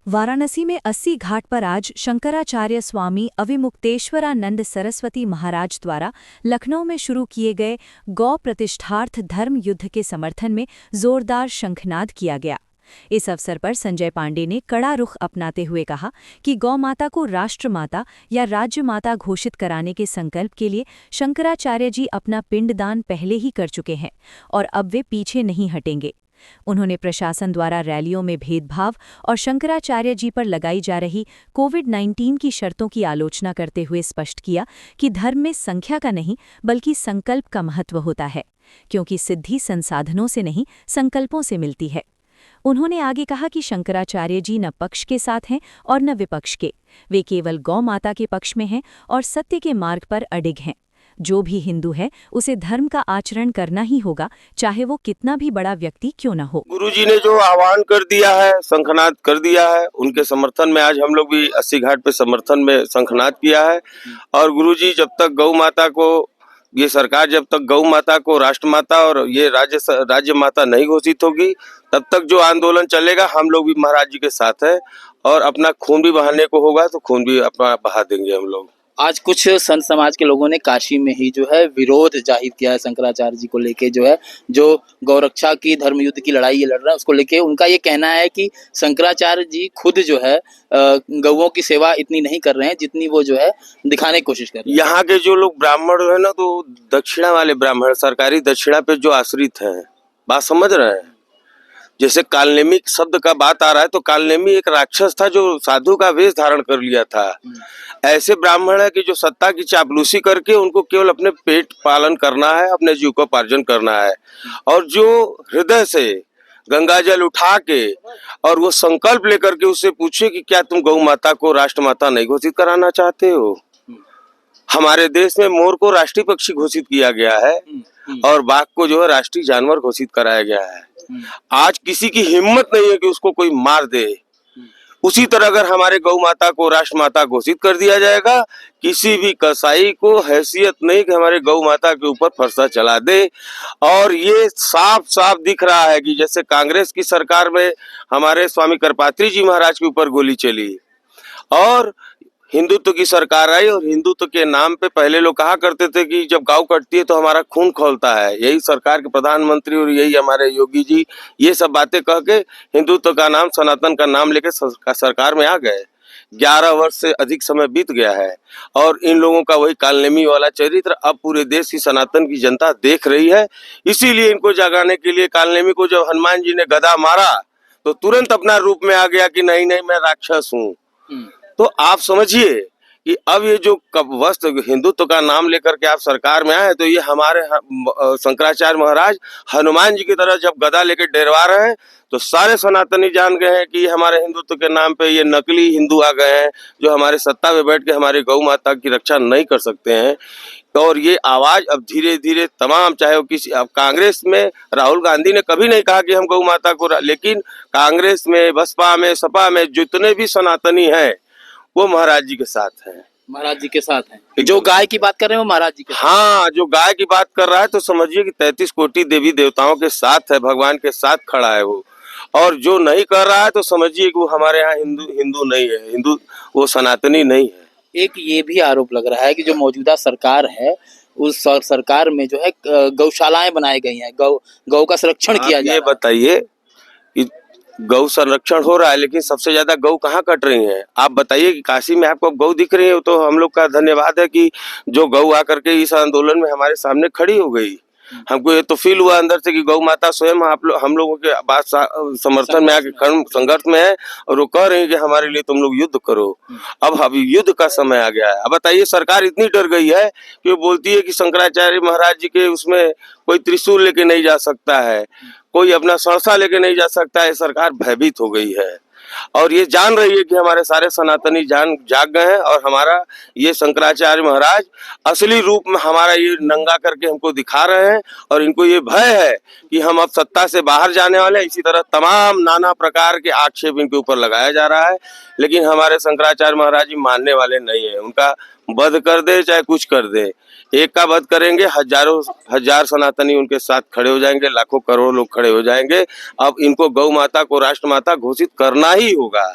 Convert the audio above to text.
वाराणसी में 80 घाट पर आज शंकराचार्य स्वामी अविमुक्तेश्वरानंद सरस्वती महाराज द्वारा लखनऊ में शुरू किए गए गौ प्रतिष्ठार्थ धर्म युद्ध के समर्थन में जोरदार शंखनाद किया गया। इस अवसर पर संजय पांडे ने कड़ा रुख अपनाते हुए कहा कि गौ माता को राष्ट्रमाता या राज्य माता घोषित कराने के संकल्प के लिए शंकराचार्य जी अपना पिंडदान पहले ही कर चुके हैं और अब वे पीछे नहीं हटेंगे। उन्होंने प्रशासन द्वारा रैलियों में भेदभाव और शंकराचार्य जी पर लगाई जा रही कोविड-19 की शर्तों की आलोचना करते हुए स्पष्ट किया कि धर्म में संख्या का नहीं बल्कि संकल्प का महत्व होता है, क्योंकि सिद्धि संसाधनों से नहीं संकल्पों से मिलती है। उन्होंने आगे कहा कि शंकराचार्य जी न पक्ष के साथ हैं और न विपक्ष के, वे केवल गौ माता के पक्ष में हैं और सत्य के मार्ग पर अडिग हैं। जो भी हिंदू है उसे धर्म का आचरण करना ही होगा, चाहे वो कितना भी बड़ा व्यक्ति क्यों न हो। गुरुजी ने जो आह्वान कर दिया है, शंखनाद कर दिया है, उनके समर्थन में आज हम लोग भी 80 घाट पे समर्थन में शंखनाद किया है। और गुरुजी जब तक गौ माता को, ये सरकार जब तक गौ माता को राष्ट्रमाता और ये राज्य माता नहीं घोषित होगी, तब तक जो आंदोलन चलेगा हम लोग भी महाराज जी के साथ है। और अपना खून भी बहाने को होगा तो खून भी अपना बहा देंगे हम लोग। आज कुछ संत समाज के लोगों ने काशी में ही जो है विरोध जाहिर किया है शंकराचार्य जी को लेके, जो है जो गौरक्षा की धर्म युद्ध की लड़ाई ये लड़ रहा है उसको लेके। उनका ये कहना है कि शंकराचार्य जी खुद जो है गौओं की सेवा इतनी नहीं कर रहे हैं जितनी वो जो है दिखाने की कोशिश कर रहे हैं। यहाँ के जो लोग ब्राह्मण है ना, तो दक्षिणा वाले ब्राह्मण सरकारी दक्षिणा पे जो आश्रित हैं, बात समझ रहे हैं। जैसे कालनेमी शब्द का बात आ रहा है, तो कालनेमी एक राक्षस था जो साधु का वेश धारण कर लिया था। ऐसे ब्राह्मण है कि जो सत्ता की चापलूसी करके उनको केवल अपने पेट पालन करना है, अपने जीविकोपार्जन करना है। और जो हृदय से गंगा जल उठा के और वो संकल्प लेकर के उससे पूछे कि क्या तुम गौ माता को राष्ट्रमाता नहीं घोषित कराना चाहते हो। हमारे देश में मोर को राष्ट्रीय पक्षी घोषित किया गया है और बाघ को जो है राष्ट्रीय जानवर घोषित कराया गया है। आज किसी की हिम्मत नहीं है कि उसको कोई मार दे। उसी तरह अगर हमारे गौ माता को राष्ट्रमाता घोषित कर दिया जाएगा, किसी भी कसाई को हैसियत नहीं कि हमारे गौ माता के ऊपर फरसा चला दे। और ये साफ साफ दिख रहा है कि जैसे कांग्रेस की सरकार में हमारे स्वामी करपात्री जी महाराज के ऊपर गोली चली और हिंदुत्व की सरकार आई, और हिंदुत्व के नाम पे पहले लोग कहा करते थे कि जब गांव कटती है तो हमारा खून खौलता है। यही सरकार के प्रधानमंत्री और यही हमारे योगी जी ये सब बातें कह के हिंदुत्व का नाम, सनातन का नाम लेके सरकार में आ गए। 11 वर्ष से अधिक समय बीत गया है और इन लोगों का वही कालनेमी वाला चरित्र अब पूरे देश की सनातन की जनता देख रही है। इसीलिए इनको जगाने के लिए कालनेमी को जब हनुमान जी ने गदा मारा तो तुरंत अपना रूप में आ गया कि नहीं नहीं मैं राक्षस हूँ। तो आप समझिए कि अब ये जो वस्त्र हिंदुत्व का नाम लेकर के आप सरकार में आए, तो ये हमारे शंकराचार्य महाराज हनुमान जी की तरह जब गदा लेकर डेरवा रहे हैं तो सारे सनातनी जान गए हैं कि हमारे हिंदुत्व के नाम पे ये नकली हिंदू आ गए हैं जो हमारे सत्ता में बैठ के हमारी गौ माता की रक्षा नहीं कर सकते हैं। और ये आवाज अब धीरे धीरे तमाम, चाहे वो किसी, अब कांग्रेस में राहुल गांधी ने कभी नहीं कहा कि हम गौ माता को, लेकिन कांग्रेस में, बसपा में, सपा में जितने भी सनातनी हैं वो महाराज जी के साथ है। महाराज जी के साथ हैं। जो गाय की बात कर रहे हैं वो महाराज जी के साथ। हाँ, जो गाय की बात कर रहा है तो समझिए कि 33 कोटि देवी देवताओं के साथ है, भगवान के साथ खड़ा है वो। और जो नहीं कर रहा है तो समझिए कि वो हमारे यहाँ हिंदू नहीं है, हिंदू वो सनातनी नहीं है। एक ये भी आरोप लग रहा है कि जो मौजूदा सरकार है उस सरकार में जो है गौशालाएं बनाई गई हैं, गौ का संरक्षण किया जा रहा है। ये बताइए कि गौ संरक्षण हो रहा है, लेकिन सबसे ज्यादा गौ कहाँ कट रही हैं? आप बताइए कि काशी में आपको गौ दिख रही है, तो हम लोग का धन्यवाद है कि जो गौ आकर के इस आंदोलन में हमारे सामने खड़ी हो गई। हमको ये तो फील हुआ अंदर से कि गौ माता स्वयं हम लोगों के बात समर्थन में आके संघर्ष में है और वो कह रही है कि हमारे लिए तुम लोग युद्ध करो। अब युद्ध का समय आ गया है। अब बताइए, सरकार इतनी डर गई है कि वो बोलती है कि शंकराचार्य महाराज जी के उसमें कोई त्रिशूल लेके नहीं जा सकता है, कोई अपना सरसा लेके नहीं जा सकता है। सरकार भयभीत हो गई है और ये जान रही है कि हमारे सारे सनातनी जाग गए हैं और हमारा ये शंकराचार्य महाराज असली रूप में हमारा ये नंगा करके हमको दिखा रहे हैं। और इनको ये भय है कि हम अब सत्ता से बाहर जाने वाले हैं। इसी तरह तमाम नाना प्रकार के आक्षेप इनके ऊपर लगाया जा रहा है, लेकिन हमारे शंकराचार्य महाराज जी मानने वाले नहीं है। उनका वध कर दे चाहे कुछ कर दे, एक का वध करेंगे, हजार सनातनी उनके साथ खड़े हो जाएंगे, लाखों करोड़ों लोग खड़े हो जाएंगे। अब इनको गौ माता को राष्ट्रमाता घोषित करना ही होगा।